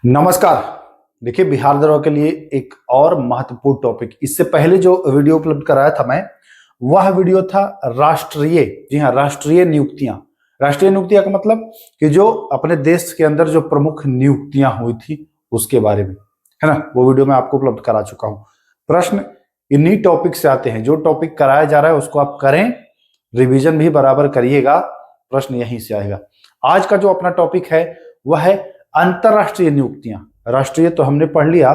नमस्कार। देखिए, बिहार दौरे के लिए एक और महत्वपूर्ण टॉपिक, इससे पहले जो वीडियो उपलब्ध कराया था मैं, वह वीडियो था राष्ट्रीय, जी हाँ, राष्ट्रीय नियुक्तियां। राष्ट्रीय नियुक्तियां का मतलब कि जो अपने देश के अंदर जो प्रमुख नियुक्तियां हुई थी उसके बारे में, है ना। वो वीडियो मैं आपको उपलब्ध करा चुका हूं। प्रश्न इन्हीं टॉपिक से आते हैं, जो टॉपिक कराया जा रहा है उसको आप करें, रिवीजन भी बराबर करिएगा, प्रश्न यहीं से आएगा। आज का जो अपना टॉपिक है वह है अंतरराष्ट्रीय नियुक्तियां। राष्ट्रीय तो हमने पढ़ लिया,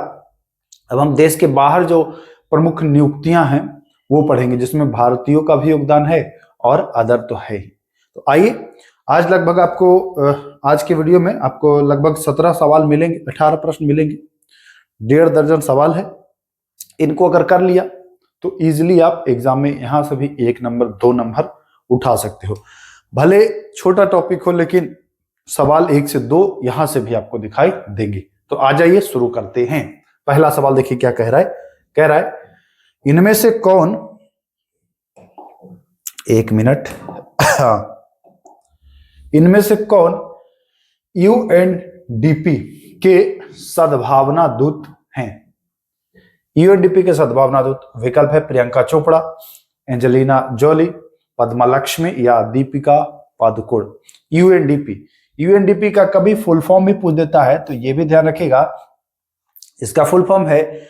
अब हम देश के बाहर जो प्रमुख नियुक्तियां हैं वो पढ़ेंगे, जिसमें भारतीयों का भी योगदान है और अदर तो है ही। तो आइए, आज लगभग आपको आज के वीडियो में आपको लगभग 17 सवाल मिलेंगे, 18 प्रश्न मिलेंगे, 1.5 दर्जन सवाल है। इनको अगर कर लिया तो इजिली आप एग्जाम में यहां से भी 1 नंबर 2 नंबर उठा सकते हो। भले छोटा टॉपिक हो, लेकिन सवाल 1 से 2 यहां से भी आपको दिखाई देंगे। तो आ जाइए, शुरू करते हैं। पहला सवाल देखिए क्या कह रहा है। कह रहा है, इनमें से कौन, 1 मिनट, इनमें से कौन यूएनडीपी के सद्भावना दूत हैं? यूएनडीपी के सद्भावना दूत विकल्प है प्रियंका चोपड़ा, एंजेलिना जोली, पद्मा लक्ष्मी या दीपिका पादुकोण। यूएनडीपी का कभी फुल फॉर्म भी पूछ देता है, तो ये भी ध्यान रखिएगा, इसका फुल फॉर्म है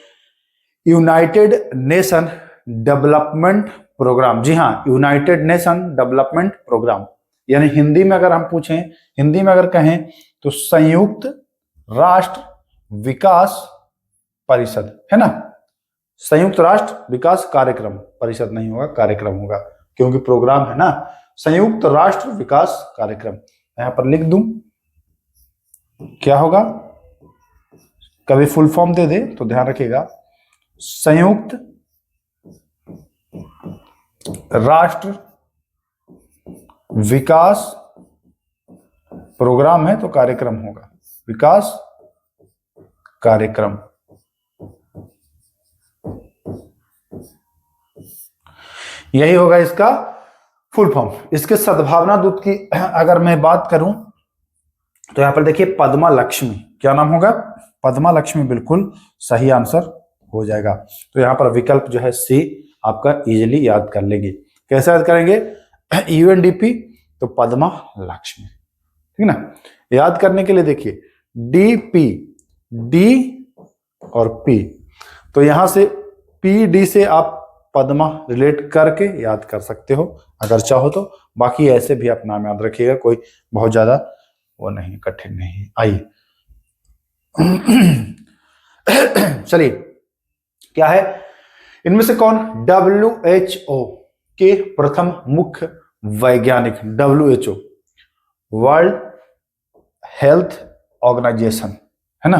यूनाइटेड नेशन डेवलपमेंट प्रोग्राम। जी हाँ, यूनाइटेड नेशन डेवलपमेंट प्रोग्राम, यानी हिंदी में अगर हम पूछें, हिंदी में अगर कहें तो संयुक्त राष्ट्र विकास परिषद, है ना। संयुक्त राष्ट्र विकास कार्यक्रम, परिषद नहीं होगा, कार्यक्रम होगा, क्योंकि प्रोग्राम है ना। संयुक्त राष्ट्र विकास कार्यक्रम, यहां पर लिख दूं, क्या होगा, कभी फुल फॉर्म दे दे तो ध्यान रखिएगा, संयुक्त राष्ट्र विकास प्रोग्राम है तो कार्यक्रम होगा, विकास कार्यक्रम। यही होगा इसका फुल फॉर्म। इसके सद्भावना दूत की अगर मैं बात करूं तो यहां पर देखिए पद्मा लक्ष्मी, क्या नाम होगा, पद्मा लक्ष्मी, बिल्कुल सही आंसर हो जाएगा। तो यहां पर विकल्प जो है सी आपका इजीली याद कर लेंगे। कैसे याद करेंगे, यूएनडीपी तो पद्मा लक्ष्मी, ठीक ना। याद करने के लिए देखिए डीपी, डी और पी, तो यहां से पी डी से आप पद्मा रिलेट करके याद कर सकते हो अगर चाहो तो। बाकी ऐसे भी आप नाम याद रखिएगा, कोई बहुत ज्यादा वो नहीं, कठिन नहीं। आइए चलिए, क्या है, इनमें से कौन WHO के प्रथम मुख्य वैज्ञानिक, WHO वर्ल्ड हेल्थ ऑर्गेनाइजेशन, है ना,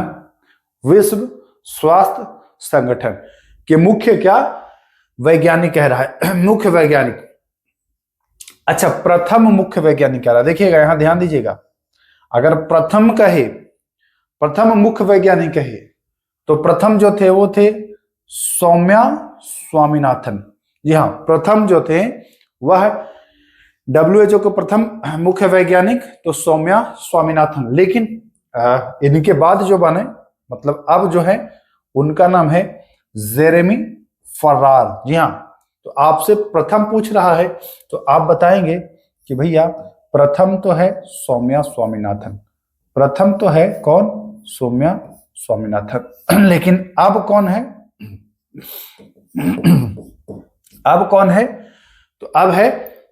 विश्व स्वास्थ्य संगठन के मुख्य क्या वैज्ञानिक कह रहा है, मुख्य वैज्ञानिक। अच्छा, प्रथम मुख्य वैज्ञानिक कह रहा है, देखिएगा यहां ध्यान दीजिएगा, अगर प्रथम कहे, प्रथम मुख्य वैज्ञानिक कहे, तो प्रथम जो थे वो थे सौम्या स्वामीनाथन। जी हाँ, प्रथम जो थे वह WHO के प्रथम मुख्य वैज्ञानिक तो सौम्या स्वामीनाथन, लेकिन इनके बाद जो बने, मतलब अब जो है उनका नाम है जेरेमी फरार। जी हाँ, तो आपसे प्रथम पूछ रहा है तो आप बताएंगे कि भैया प्रथम तो है सौम्या स्वामीनाथन, प्रथम तो है कौन, सौम्या स्वामीनाथन, लेकिन अब कौन है, अब कौन है, तो अब है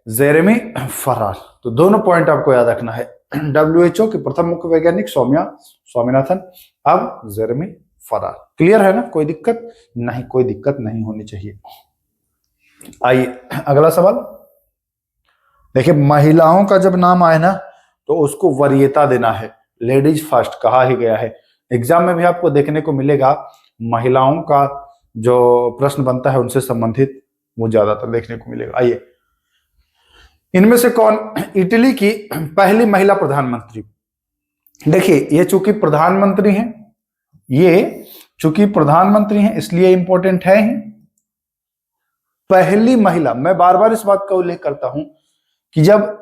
जेरेमी फरार। तो दोनों पॉइंट आपको याद रखना है, WHO के प्रथम मुख्य वैज्ञानिक सौम्या स्वामीनाथन, अब जेरेमी फरार। क्लियर है ना, कोई दिक्कत नहीं, कोई दिक्कत नहीं होनी चाहिए। आइए अगला सवाल देखिए, महिलाओं का जब नाम आए ना तो उसको वरीयता देना है, लेडीज फर्स्ट कहा ही गया है। एग्जाम में भी आपको देखने को मिलेगा, महिलाओं का जो प्रश्न बनता है उनसे संबंधित वो ज्यादातर देखने को मिलेगा। आइए, इनमें से कौन इटली की पहली महिला प्रधानमंत्री, देखिए ये चूंकि प्रधानमंत्री हैं, ये चूंकि प्रधानमंत्री हैं इसलिए इंपॉर्टेंट है ही, पहली महिला। मैं बार बार इस बात का उल्लेख करता हूं कि जब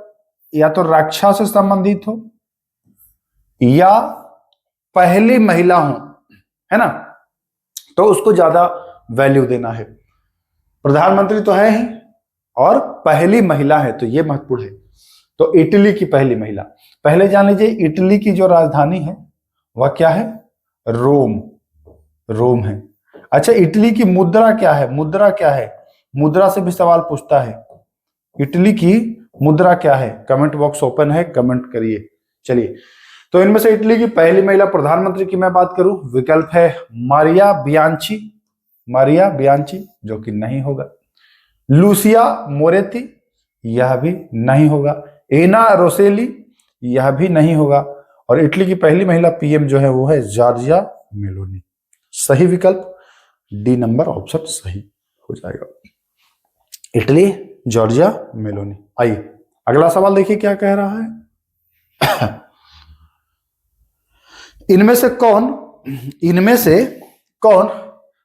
या तो रक्षा से संबंधित हो या पहली महिला हूं, है ना, तो उसको ज्यादा वैल्यू देना है। प्रधानमंत्री तो है ही और पहली महिला है, तो ये महत्वपूर्ण है। तो इटली की पहली महिला, पहले जान लीजिए इटली की जो राजधानी है वह क्या है, रोम, रोम है। अच्छा, इटली की मुद्रा क्या है, मुद्रा क्या है, मुद्रा से भी सवाल पूछता है, इटली की मुद्रा क्या है, कमेंट बॉक्स ओपन है, कमेंट करिए। चलिए, तो इनमें से इटली की पहली महिला प्रधानमंत्री की मैं बात करूं, विकल्प है मारिया बियांची, मारिया बियांची, जो कि नहीं होगा। लूसिया मोरेती, यह भी नहीं होगा। एना रोसेली, यह भी नहीं होगा। और इटली की पहली महिला पीएम जो है वो है जॉर्जिया मेलोनी। सही विकल्प डी नंबर ऑप्शन सही हो जाएगा, इटली जॉर्जिया मेलोनी। आइए अगला सवाल देखिए क्या कह रहा है। इनमें से कौन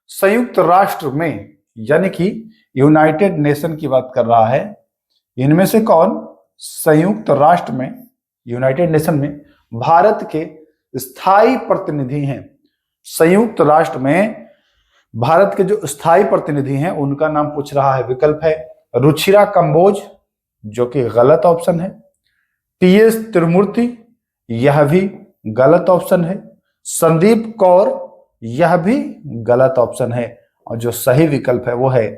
संयुक्त राष्ट्र में, यानी कि यूनाइटेड नेशन की बात कर रहा है, इनमें से कौन संयुक्त राष्ट्र में, यूनाइटेड नेशन में भारत के स्थायी प्रतिनिधि हैं। संयुक्त राष्ट्र में भारत के जो स्थायी प्रतिनिधि हैं उनका नाम पूछ रहा है। विकल्प है रुचिरा कंबोज, जो कि गलत ऑप्शन है। टीएस त्रिमूर्ति, यह भी गलत ऑप्शन है। संदीप कौर, यह भी गलत ऑप्शन है। और जो सही विकल्प है वो है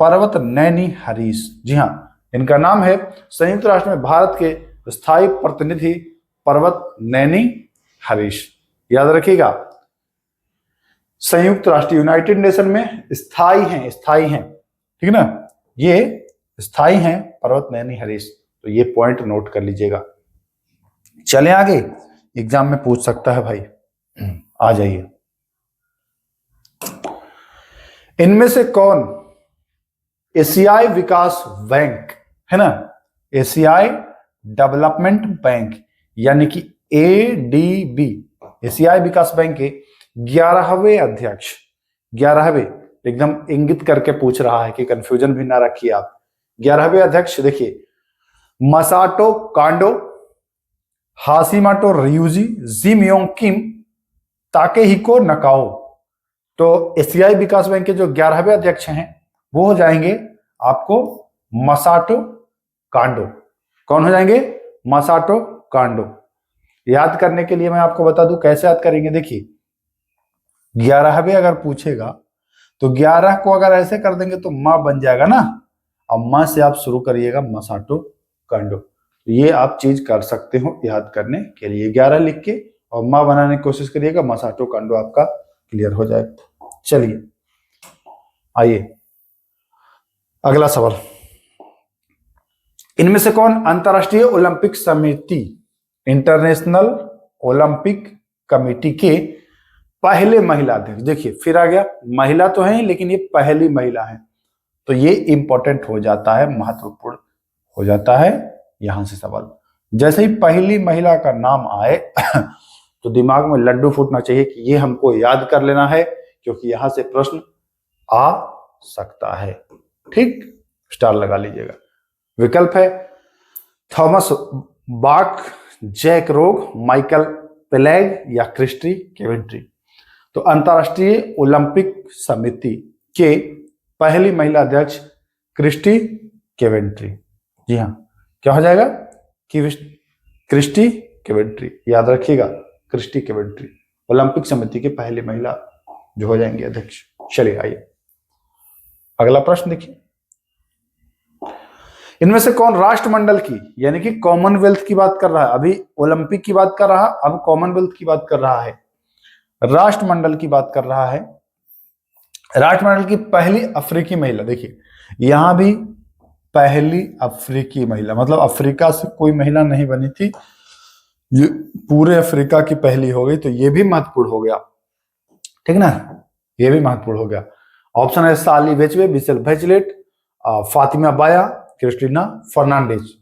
पर्वत नैनी हरीश। जी हाँ, इनका नाम है संयुक्त राष्ट्र में भारत के स्थायी प्रतिनिधि पर्वत नैनी हरीश। याद रखिएगा, संयुक्त राष्ट्र यूनाइटेड नेशन में स्थायी हैं, स्थायी हैं, ठीक है ना, ये स्थायी हैं पर्वत नैनी हरीश। तो ये पॉइंट नोट कर लीजिएगा। चलें आगे, एग्जाम में पूछ सकता है भाई, आ जाइए। इनमें से कौन एशियाई विकास बैंक, है ना, एशियाई डेवलपमेंट बैंक यानी कि एडीबी, एशियाई विकास बैंक के 11वें अध्यक्ष, 11वें एकदम इंगित करके पूछ रहा है कि कंफ्यूजन भी ना रखिए आप। 11वें अध्यक्ष देखिए, मसाटो कांडो, हाशिमाटो रियूजी, जिमयोंग किम, ताकेहिको नकाओ। तो एशियाई विकास बैंक के जो 11वें अध्यक्ष हैं वो हो जाएंगे आपको मसाटो कांडो। कौन हो जाएंगे, मसाटो कांडो। याद करने के लिए मैं आपको बता दूं कैसे याद करेंगे। देखिए 11वें अगर पूछेगा तो 11 को अगर ऐसे कर देंगे तो मां बन जाएगा ना, अब मां से आप शुरू करिएगा मसाटो कांडो। तो ये आप चीज कर सकते हो याद करने के लिए, 11 लिख के और मां बनाने की कोशिश करिएगा, मसाटो कांडो आपका क्लियर हो जाएगा। चलिए आइए अगला सवाल। इनमें से कौन अंतर्राष्ट्रीय ओलंपिक समिति, इंटरनेशनल ओलंपिक कमेटी के पहले महिला अध्यक्ष। देखिए फिर आ गया, महिला तो है लेकिन ये पहली महिला है, तो ये इंपॉर्टेंट हो जाता है, महत्वपूर्ण हो जाता है यहां से सवाल। जैसे ही पहली महिला का नाम आए तो दिमाग में लड्डू फूटना चाहिए कि ये हमको याद कर लेना है, क्योंकि यहां से प्रश्न आ सकता है। ठीक, स्टार लगा लीजिएगा। विकल्प है थॉमस बाक, जैक रोग, माइकल पेलेग या क्रिस्टी केवेंट्री। तो अंतर्राष्ट्रीय ओलंपिक समिति के पहली महिला अध्यक्ष क्रिस्टी केवेंट्री। जी हाँ, क्या हो जाएगा, क्रिस्टी केवेंट्री। याद रखिएगा, क्रिस्टी केवेंट्री ओलंपिक समिति के पहली महिला जो हो जाएंगे अध्यक्ष। चलिए आइए अगला प्रश्न देखिए। इनमें से कौन राष्ट्रमंडल की, यानी कि कॉमनवेल्थ की बात कर रहा है, अभी ओलंपिक की बात कर रहा, अब कॉमनवेल्थ की बात कर रहा है, राष्ट्रमंडल की बात कर रहा है। राष्ट्रमंडल की पहली अफ्रीकी महिला, देखिए यहां भी पहली अफ्रीकी महिला, मतलब अफ्रीका से कोई महिला नहीं बनी थी, ये पूरे अफ्रीका की पहली हो गई, तो ये भी महत्वपूर्ण हो गया, ठीक ना, ये भी महत्वपूर्ण हो गया। ऑप्शन है साली वेचवे, बिसेल बेचलेट, फातिमा बाया, क्रिस्टीना फर्नांडिस।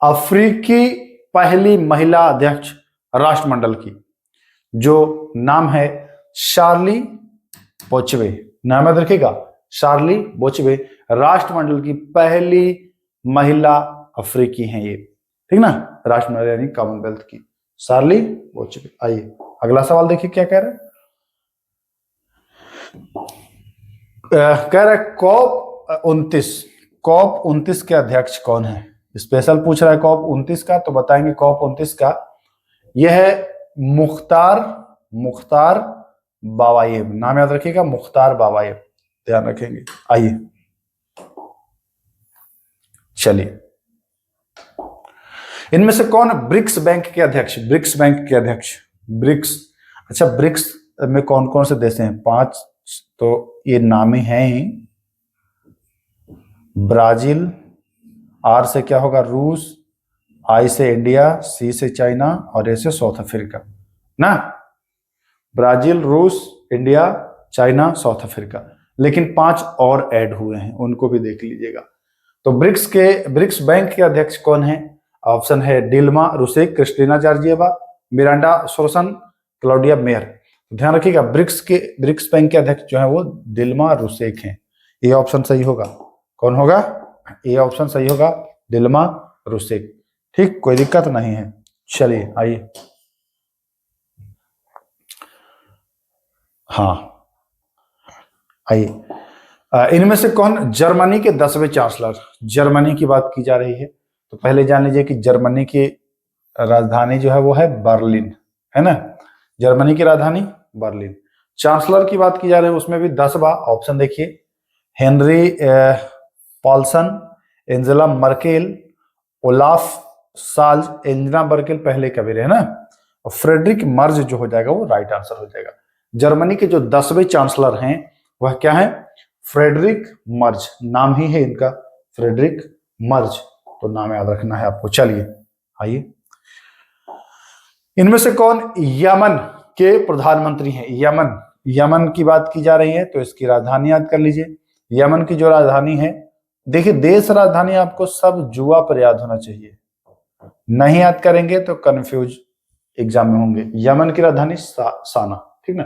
अफ्रीकी पहली महिला अध्यक्ष राष्ट्रमंडल की, जो नाम है शार्ली बोचवे, नाम याद रखिएगा, शार्ली बोचवे राष्ट्रमंडल की पहली महिला अफ्रीकी हैं ये, ठीक ना, राष्ट्रमंडल यानी कॉमनवेल्थ की। शार्ली बोल्शेविक। आइए अगला सवाल देखिए क्या कह रहा है। कह रहा है कॉप 29 के अध्यक्ष कौन है। स्पेशल पूछ रहा है कॉप 29 का, तो बताएंगे कॉप 29 का यह है मुख्तार बावायेव। नाम याद रखिएगा, मुख्तार बावायेव, ध्यान रखेंगे। आइए चलिए, इनमें से कौन ब्रिक्स बैंक के अध्यक्ष। ब्रिक्स, अच्छा ब्रिक्स में कौन कौन से देश हैं? 5 तो ये नाम ही हैं ही। ब्राजील, आर से क्या होगा? रूस, आई से इंडिया, सी से चाइना और ए से साउथ अफ्रीका ना। ब्राजील, रूस, इंडिया, चाइना, साउथ अफ्रीका, लेकिन 5 और ऐड हुए हैं, उनको भी देख लीजिएगा। तो ब्रिक्स बैंक के अध्यक्ष कौन है? ऑप्शन है Dilma Rousseff, Kristina Georgieva, Miranda Sorensen, Claudia Meyer. ध्यान रखिएगा ब्रिक्स बैंक के अध्यक्ष जो है वो डिल्मा रूसेफ हैं। ये ऑप्शन सही होगा। कौन होगा? ये ऑप्शन सही होगा, डिल्मा रूसेफ। ठीक, कोई दिक्कत नहीं है। चलिए आइए, हाँ आइए, इनमें से कौन जर्मनी के 10वें चांसलर। जर्मनी की बात की जा रही है, तो पहले जान लीजिए कि जर्मनी की राजधानी जो है वो है बर्लिन, है ना। जर्मनी की राजधानी बर्लिन। चांसलर की बात की जा रही है, उसमें भी 10वां ऑप्शन देखिए, Henry Paulson, Angela Merkel, Olaf Scholz. Angela Merkel पहले कभी रहे ना, और फ्रेडरिक मर्ज जो हो जाएगा वो राइट आंसर हो जाएगा। जर्मनी के जो 10वें चांसलर हैं वह क्या है? फ्रेडरिक मर्ज, नाम ही है इनका फ्रेडरिक मर्ज, तो नाम याद रखना है आपको। चलिए आइए, इनमें से कौन यमन के प्रधानमंत्री हैं? यमन की बात की जा रही है, तो इसकी राजधानी याद कर लीजिए। यमन की जो राजधानी है, देखिए देश राजधानी आपको सब जुआ पर याद होना चाहिए, नहीं याद करेंगे तो कंफ्यूज एग्जाम में होंगे। यमन की राजधानी साना, ठीक ना।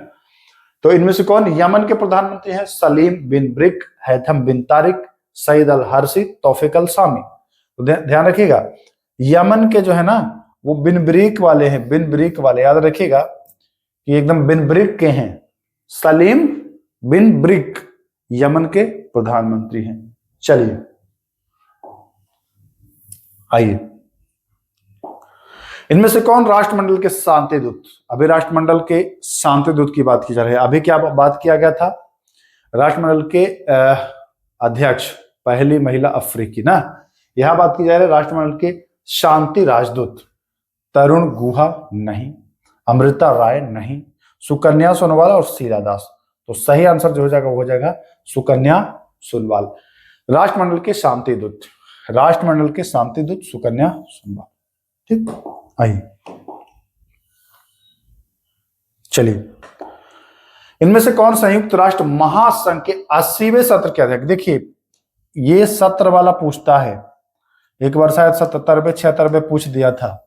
तो इनमें से कौन यमन के प्रधानमंत्री हैं? सलीम बिन ब्रिक, हैथम बिन तारिक, सईद अल हर्षी, तौफिक अल सामी। तो ध्यान रखिएगा, यमन के जो है ना वो बिन ब्रिक वाले हैं, बिन ब्रिक वाले, याद रखिएगा कि एकदम बिन ब्रिक के हैं। सलीम बिन ब्रिक यमन के प्रधानमंत्री हैं। चलिए आइए, इनमें से कौन राष्ट्रमंडल के शांति दूत। अभी राष्ट्रमंडल के शांति दूत की बात की जा रही है। अभी क्या बात किया गया था? राष्ट्रमंडल के अध्यक्ष, पहली महिला अफ्रीकी ना। यहां बात की जा रही है राष्ट्रमंडल के शांति राजदूत। तरुण गुहा नहीं, अमृता राय नहीं, सुकन्या सोनवाल और शीला दास। तो सही आंसर जो हो जाएगा वो हो जाएगा सुकन्या सोनवाल। राष्ट्रमंडल के शांति दूत, राष्ट्रमंडल के शांति दूत सुकन्या सोनवाल। ठीक, आइए चलिए, इनमें से कौन संयुक्त राष्ट्र महासंघ के 80वें सत्र के अध्यक्ष। देखिए ये सत्र वाला पूछता है, एक बार शायद 77वें 76वें पूछ दिया था,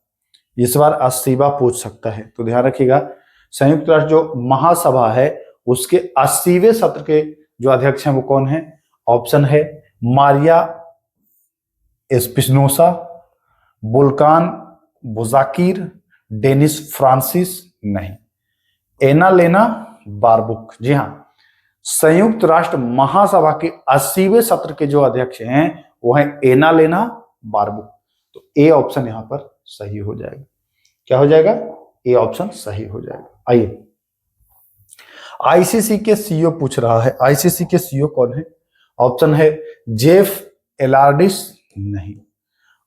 इस बार 80वां पूछ सकता है। तो ध्यान रखिएगा, संयुक्त राष्ट्र जो महासभा है उसके 80वें सत्र के जो अध्यक्ष हैं वो कौन है? ऑप्शन है मारिया एस्पिनोसा, बुल्कान बुजाकिर, डेनिस फ्रांसिस नहीं, एनालेना बारबुक। जी हां, संयुक्त राष्ट्र महासभा के 80वें सत्र के जो अध्यक्ष हैं वो है एनालेना बारबुक। तो ए ऑप्शन यहां पर सही हो जाएगा। क्या हो जाएगा? ए ऑप्शन सही हो जाएगा। आइए, आईसीसी के सीईओ पूछ रहा है, आईसीसी के सीईओ कौन है? ऑप्शन है जेफ एलार्डिस नहीं,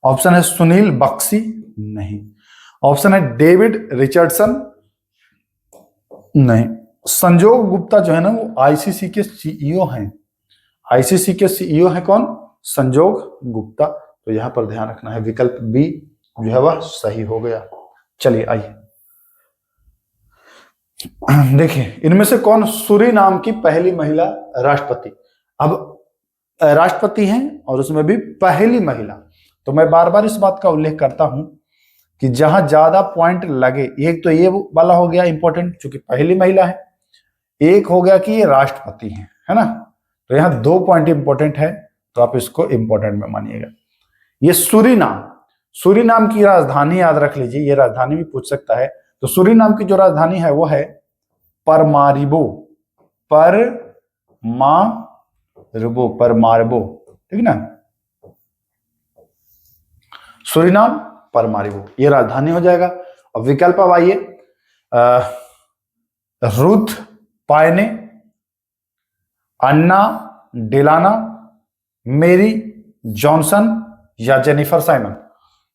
ऑप्शन है सुनील बक्सी नहीं, ऑप्शन है डेविड रिचर्डसन नहीं, संजोग गुप्ता जो है ना वो आईसीसी के सीईओ हैं। आईसीसी के सीईओ है कौन? संजोग गुप्ता। तो यहां पर ध्यान रखना है, विकल्प बी जो है वह सही हो गया। चलिए आइए, देखिए इनमें से कौन सूरीनाम की पहली महिला राष्ट्रपति। अब राष्ट्रपति हैं और उसमें भी पहली महिला, तो मैं बार बार इस बात का उल्लेख करता हूं कि जहां ज्यादा पॉइंट लगे, एक तो ये वाला हो गया इंपॉर्टेंट चूंकि पहली महिला है, एक हो गया कि ये राष्ट्रपति हैं, है ना। तो यहां 2 पॉइंट इंपॉर्टेंट है, तो आप इसको इंपॉर्टेंट में मानिएगा। ये सूरीनाम, सूरीनाम की राजधानी याद रख लीजिए, ये राजधानी भी पूछ सकता है। तो सूरीनाम की जो राजधानी है वो है परमारिबो, परमारिबो, ठीक ना। सूरीनाम परमारिबो ये राजधानी हो जाएगा। अब विकल्प अब आइए, रुथ पायने, अन्ना डेलाना, मेरी जॉनसन या जेनिफर साइमन।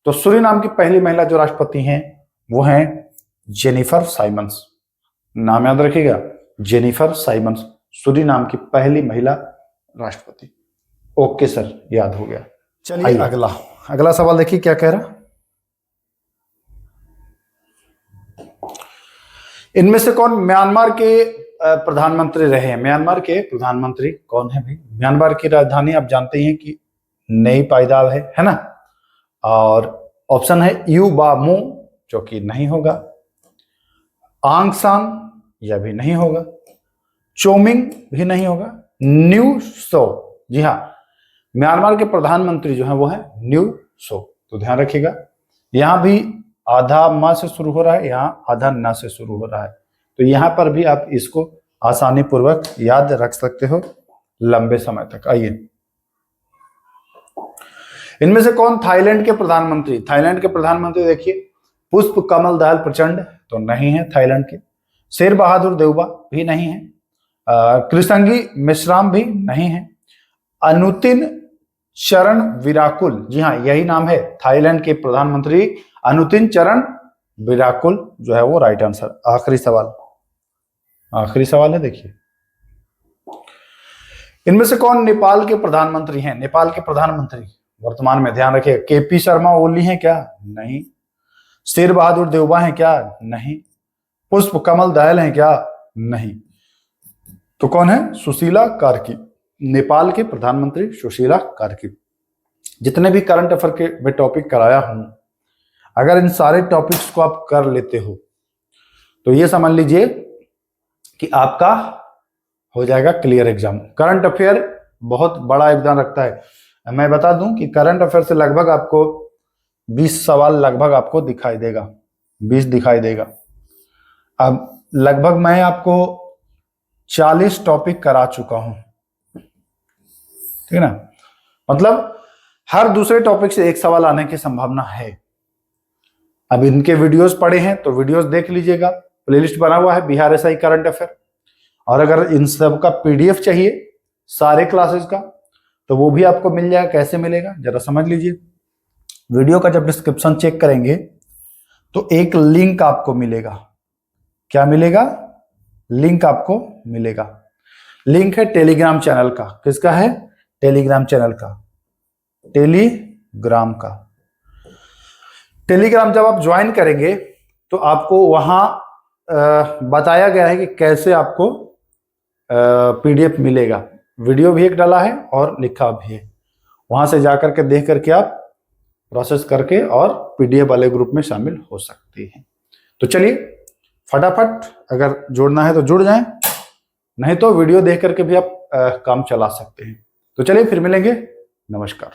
तो सूरीनाम की पहली महिला जो राष्ट्रपति हैं वो हैं जेनिफर साइमंस। नाम याद रखिएगा, जेनिफर साइमंस सूरीनाम की पहली महिला राष्ट्रपति। ओके सर, याद हो गया। चलिए अगला सवाल देखिए क्या कह रहा। इनमें से कौन म्यांमार के प्रधानमंत्री रहे हैं? म्यांमार के प्रधानमंत्री कौन है भाई? म्यांमार की राजधानी आप जानते हैं कि नई पायदाव है ना। और ऑप्शन है यू बा मो, जो कि नहीं होगा। आंग सान, यह भी नहीं होगा। चोमिंग भी नहीं होगा। न्यू सो, जी हाँ, म्यांमार के प्रधानमंत्री जो है वो है न्यू सो। तो ध्यान रखिएगा, यहां भी आधा म से शुरू हो रहा है, यहां आधा न से शुरू हो रहा है। तो यहां पर भी आप इसको आसानी पूर्वक याद रख सकते हो लंबे समय तक। आइए, इनमें से कौन थाईलैंड के प्रधानमंत्री? थाईलैंड के प्रधानमंत्री देखिए, पुष्प कमल दहल प्रचंड तो नहीं है थाईलैंड के। शेर बहादुर देउबा भी नहीं है। कृष्णंगी मिश्राम भी नहीं है। अनुतिन चरण विराकुल, जी हाँ यही नाम है थाईलैंड के प्रधानमंत्री अनुतिन चरण विराकुल जो है वो राइट आंसर। आखिरी सवाल है देखिए, इनमें से कौन नेपाल के प्रधानमंत्री हैं? नेपाल के प्रधानमंत्री वर्तमान में, ध्यान रखिए, केपी शर्मा ओली हैं क्या? नहीं। शेर बहादुर देउबा हैं क्या? नहीं। पुष्प कमल दहल हैं क्या? नहीं। तो कौन है? सुशीला कार्की, नेपाल के प्रधानमंत्री सुशीला कार्की। जितने भी करंट अफेयर के मैं टॉपिक कराया हूं, अगर इन सारे टॉपिक्स को आप कर लेते हो तो ये समझ लीजिए कि आपका हो जाएगा क्लियर एग्जाम। करंट अफेयर बहुत बड़ा योगदान रखता है। मैं बता दूं कि करंट अफेयर से लगभग आपको 20 सवाल लगभग आपको दिखाई देगा, 20 दिखाई देगा। अब लगभग मैं आपको 40 टॉपिक करा चुका हूं, ठीक है ना। मतलब हर दूसरे टॉपिक से एक सवाल आने की संभावना है। अब इनके वीडियोस पड़े हैं तो वीडियोस देख लीजिएगा, प्लेलिस्ट बना हुआ है बिहार एसआई करंट अफेयर। और अगर इन सब का पीडीएफ चाहिए सारे क्लासेस का तो वो भी आपको मिल जाएगा। कैसे मिलेगा जरा समझ लीजिए। वीडियो का जब डिस्क्रिप्शन चेक करेंगे तो एक लिंक आपको मिलेगा। क्या मिलेगा? लिंक आपको मिलेगा। लिंक है टेलीग्राम चैनल का। किसका है? टेलीग्राम चैनल का, टेलीग्राम का। टेलीग्राम जब आप ज्वाइन करेंगे तो आपको वहां बताया गया है कि कैसे आपको पीडीएफ मिलेगा। वीडियो भी एक डाला है और लिखा भी है। वहां से जाकर के देख करके आप प्रोसेस करके और पीडीएफ वाले ग्रुप में शामिल हो सकते हैं। तो चलिए फटाफट अगर जुड़ना है तो जुड़ जाएं, नहीं तो वीडियो देख करके भी आप काम चला सकते हैं। तो चलिए फिर मिलेंगे। नमस्कार।